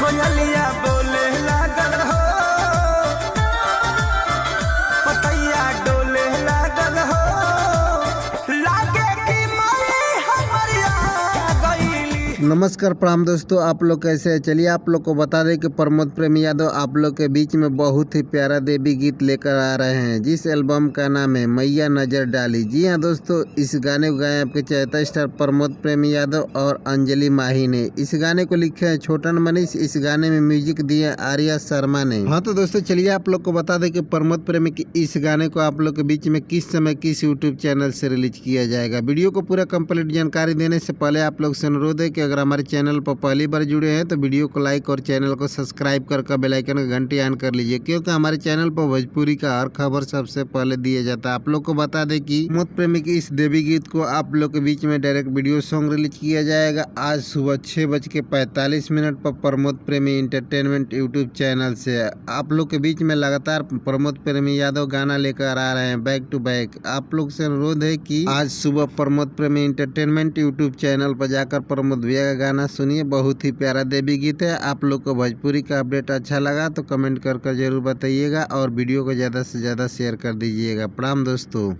कोयलिया बोले लागल हो, पतैया डोले लागल हो, लागे कि मई हमर आ गईली। नमस्कार प्रणाम दोस्तों, आप लोग कैसे हैं? चलिए आप लोग को बता दें कि प्रमोद प्रेमी यादव आप लोग के बीच में बहुत ही प्यारा देवी गीत लेकर आ रहे हैं, जिस एल्बम का नाम है मैया नजर डाली। जी हाँ दोस्तों, इस गाने को गाए आपके चहेता स्टार प्रमोद प्रेमी यादव और अंजलि माही ने। इस गाने को लिखे हैं छोटन मनीष, इस गाने में म्यूजिक दिए आर्या शर्मा ने। हाँ तो दोस्तों चलिए आप लोग को बता दें कि प्रमोद प्रेमी की इस गाने को आप लोग के बीच में किस समय किस यूट्यूब चैनल से रिलीज किया जाएगा। वीडियो को पूरा कंप्लीट जानकारी देने से पहले आप लोग से अनुरोध है कि अगर हमारे चैनल पर पहली बार जुड़े हैं तो वीडियो को लाइक और चैनल को सब्सक्राइब कर बेल आइकन की घंटी ऑन कर लीजिए, क्योंकि हमारे चैनल पर भोजपुरी का हर खबर सबसे पहले दिया जाता है। आप लोग को बता दें कि प्रमोद प्रेमी के इस देवी गीत को आप लोग के बीच में डायरेक्ट वीडियो सॉन्ग रिलीज किया जाएगा आज सुबह 6:45 पर प्रमोद प्रेमी इंटरटेनमेंट यूट्यूब चैनल से। आप लोग के बीच में लगातार प्रमोद प्रेमी यादव गाना लेकर आ रहे हैं बैक टू बैक। आप लोग से अनुरोध है कि आज सुबह प्रमोद प्रेमी इंटरटेनमेंट यूट्यूब चैनल पर जाकर प्रमोद भैया का गाना सुनिए, बहुत ही प्यारा देवी गीत है। आप लोग को भोजपुरी का अपडेट अच्छा लगा तो कमेंट कर जरूर बताइएगा और वीडियो को ज़्यादा से ज़्यादा शेयर कर दीजिएगा। प्रणाम दोस्तों।